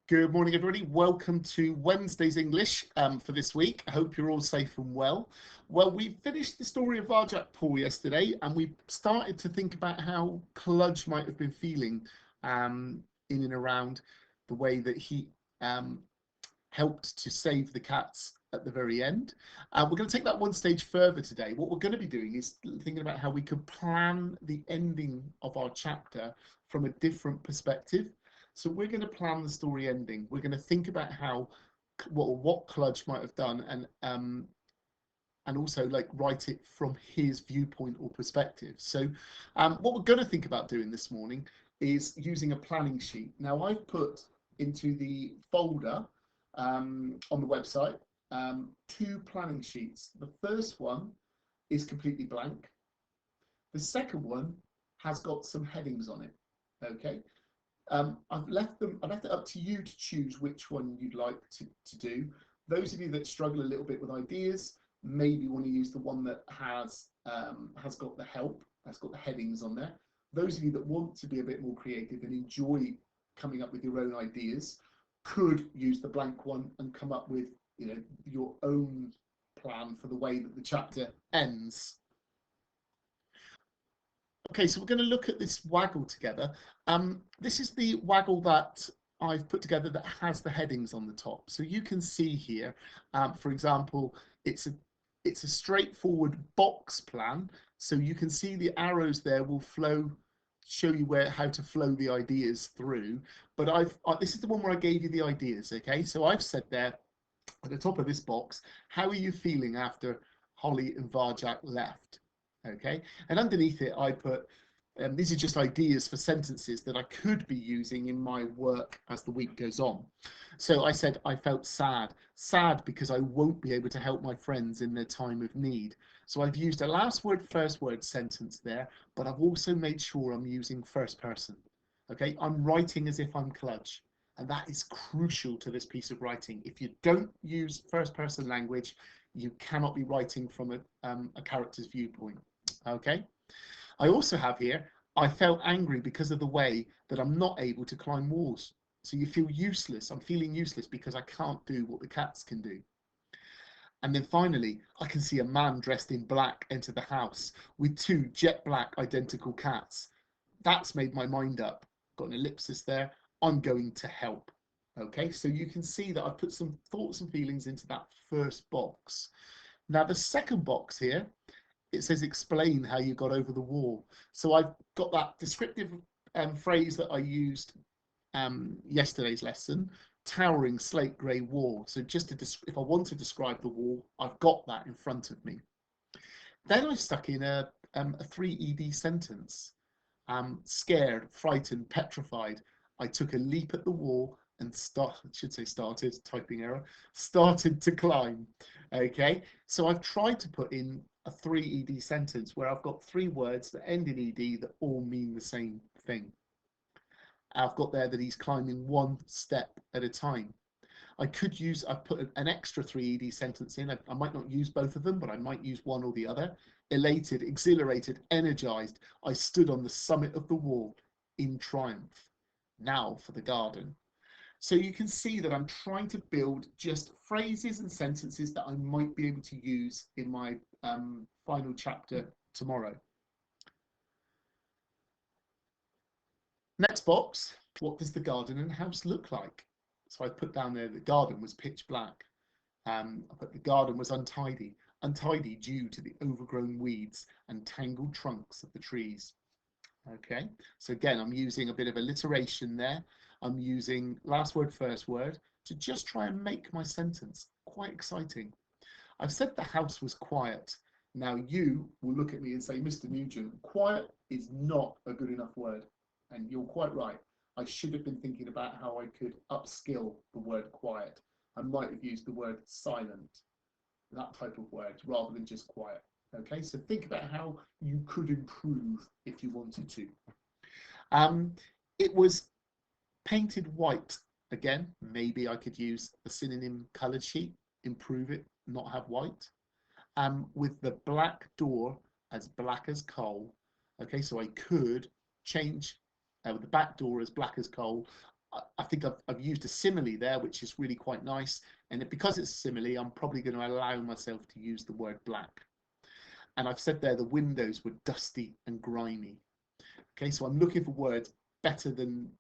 Good morning, everybody. Welcome to Wednesday's English for this week. I hope you're all safe and well. Well, we finished the story of Varjak Paul yesterday, and we started to think about how Cludge might have been feeling in and around the way that he helped to save the cats at the very end. We're going to take that one stage further today. What we're going to be doing is thinking about how we could plan the ending of our chapter from a different perspective. So we're going to plan the story ending. We're going to think about how what Cludge might have done, and also like write it from his viewpoint or perspective. So what we're going to think about doing this morning is using a planning sheet. Now I've put into the folder on the website two planning sheets. The first one is completely blank. The second one has got some headings on it. Okay. I've left it up to you to choose which one you'd like to do. Those of you that struggle a little bit with ideas maybe want to use the one that has got the help, has got the headings on there. Those of you that want to be a bit more creative and enjoy coming up with your own ideas could use the blank one and come up with, you know, your own plan for the way that the chapter ends. Okay, so we're going to look at this waggle together. This is the waggle that I've put together that has the headings on the top. So you can see here, for example, it's a straightforward box plan. So you can see the arrows there will show you how to flow the ideas through. But this is the one where I gave you the ideas. Okay, so I've said there at the top of this box, how are you feeling after Holly and Varjak left? Okay, and underneath it I put these are just ideas for sentences that I could be using in my work as the week goes on. So I said I felt sad because I won't be able to help my friends in their time of need. So I've used a last word first word sentence there, but I've also made sure I'm using first person. Okay, I'm writing as if I'm Cludge, and that is crucial to this piece of writing. If you don't use first person language, you cannot be writing from a character's viewpoint. Okay, I also have here, I felt angry because of the way that I'm not able to climb walls. So you feel useless. I'm feeling useless because I can't do what the cats can do. And then finally, I can see a man dressed in black enter the house with two jet black identical cats. That's made my mind up. Got an ellipsis there. I'm going to help. Okay, so you can see that I've put some thoughts and feelings into that first box. Now the second box here, it says explain how you got over the wall. So I've got that descriptive phrase that I used yesterday's lesson, towering slate grey wall. So just if I want to describe the wall, I've got that in front of me. Then I stuck in a 3ED sentence. Scared, frightened, petrified. I took a leap at the wall and started, typing error, started to climb. Okay, so I've tried to put in a 3ED sentence where I've got three words that end in ED that all mean the same thing. I've got there that he's climbing one step at a time. I've put an extra 3ED sentence in. I might not use both of them, but I might use one or the other. Elated, exhilarated, energized, I stood on the summit of the wall in triumph. Now for the garden. So you can see that I'm trying to build just phrases and sentences that I might be able to use in my final chapter tomorrow. Next box, what does the garden and house look like? So I put down there the garden was pitch black. I put the garden was untidy due to the overgrown weeds and tangled trunks of the trees. Okay, so again, I'm using a bit of alliteration there. I'm using last word, first word to just try and make my sentence quite exciting. I've said the house was quiet. Now you will look at me and say, Mr. Nugent, quiet is not a good enough word. And you're quite right. I should have been thinking about how I could upskill the word quiet. I might have used the word silent, that type of word, rather than just quiet. Okay, so think about how you could improve if you wanted to. It was painted white. Again, maybe I could use a synonym colored sheet, improve it, not have white. With the black door as black as coal. Okay, so I could change the back door as black as coal. I think I've used a simile there, which is really quite nice. And because it's a simile, I'm probably going to allow myself to use the word black. And I've said there the windows were dusty and grimy. Okay, so I'm looking for words better than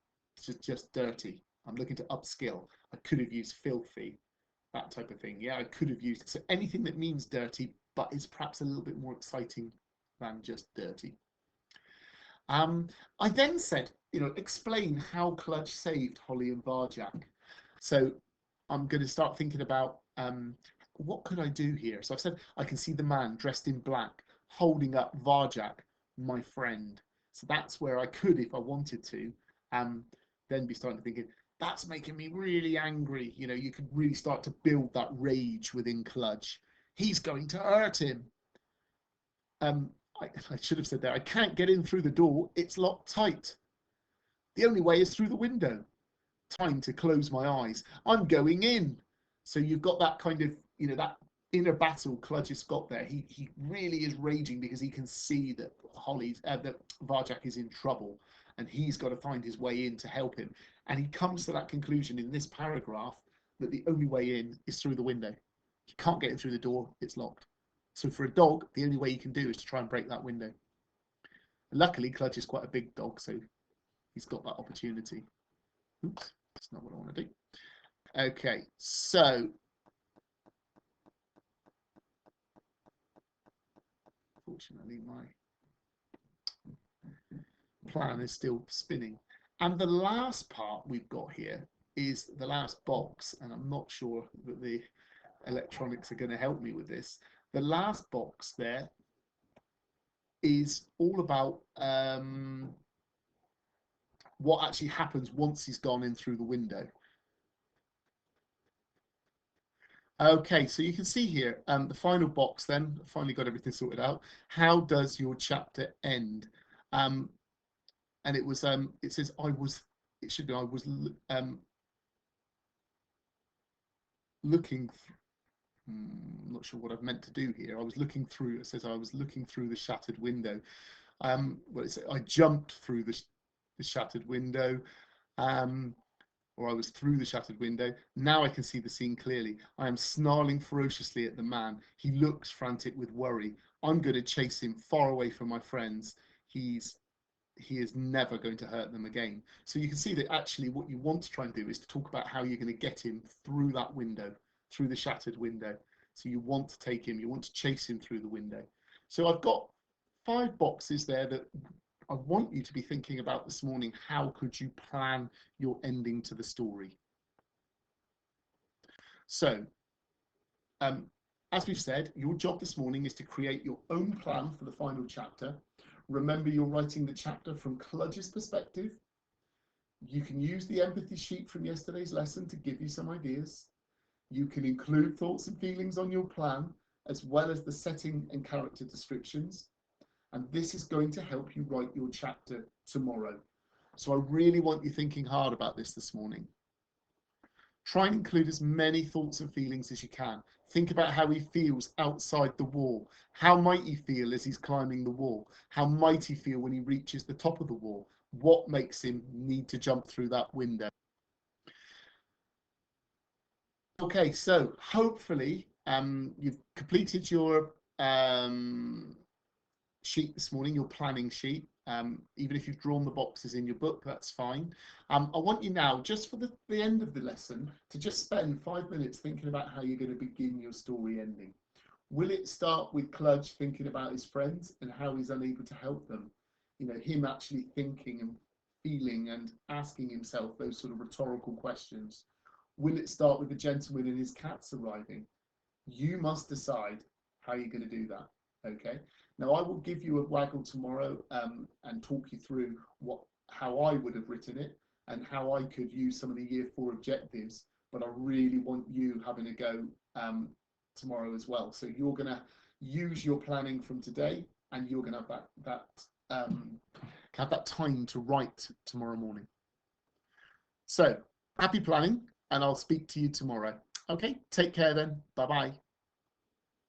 just dirty. I'm looking to upskill. I could have used filthy, that type of thing. Yeah, I could have used so anything that means dirty, but is perhaps a little bit more exciting than just dirty. I then said, explain how Cludge saved Holly and Varjak. So I'm going to start thinking about what could I do here? So I've said I can see the man dressed in black holding up Varjak, my friend. So that's where I could, if I wanted to, then be starting to thinking, that's making me really angry. You could really start to build that rage within Cludge. He's going to hurt him. I should have said that. I can't get in through the door. It's locked tight. The only way is through the window. Time to close my eyes. I'm going in. So you've got that kind of, that inner battle Cludge has got there. He really is raging because he can see that that Varjak is in trouble, and he's got to find his way in to help him. And he comes to that conclusion in this paragraph that the only way in is through the window. You can't get in through the door. It's locked. So for a dog, the only way you can do is to try and break that window. Luckily, Cludge is quite a big dog, so he's got that opportunity. Oops, that's not what I want to do. Okay, so fortunately my plan is still spinning. And the last part we've got here is the last box, and I'm not sure that the electronics are going to help me with this. The last box there is all about what actually happens once he's gone in through the window. Okay, so you can see here the final box then, finally got everything sorted out. How does your chapter end? And it was, it says, it should be, I was looking, I'm not sure what I've meant to do here. I was looking through, it says I was looking through the shattered window. Well, I jumped through the shattered window, or I was through the shattered window. Now I can see the scene clearly. I am snarling ferociously at the man. He looks frantic with worry. I'm going to chase him far away from my friends. He is never going to hurt them again. So you can see that actually what you want to try and do is to talk about how you're going to get him through that window, through the shattered window. So you want to take him, you want to chase him through the window. So I've got 5 boxes there that I want you to be thinking about this morning. How could you plan your ending to the story? So, as we've said, your job this morning is to create your own plan for the final chapter. Remember, you're writing the chapter from Cludge's perspective. You can use the empathy sheet from yesterday's lesson to give you some ideas. You can include thoughts and feelings on your plan, as well as the setting and character descriptions. And this is going to help you write your chapter tomorrow. So I really want you thinking hard about this morning. Try and include as many thoughts and feelings as you can. Think about how he feels outside the wall. How might he feel as he's climbing the wall? How might he feel when he reaches the top of the wall? What makes him need to jump through that window? Okay, so hopefully you've completed your sheet this morning, your planning sheet. Even if you've drawn the boxes in your book, that's fine. I want you now, just for the end of the lesson, to just spend 5 minutes thinking about how you're going to begin your story ending. Will it start with Cludge thinking about his friends and how he's unable to help them? Him actually thinking and feeling and asking himself those sort of rhetorical questions. Will it start with the gentleman and his cats arriving? You must decide how you're going to do that. Okay. Now I will give you a waggle tomorrow and talk you through how I would have written it and how I could use some of the Year 4 objectives. But I really want you having a go tomorrow as well. So you're going to use your planning from today, and you're going to have that time to write tomorrow morning. So happy planning, and I'll speak to you tomorrow. Okay, take care then. Bye-bye.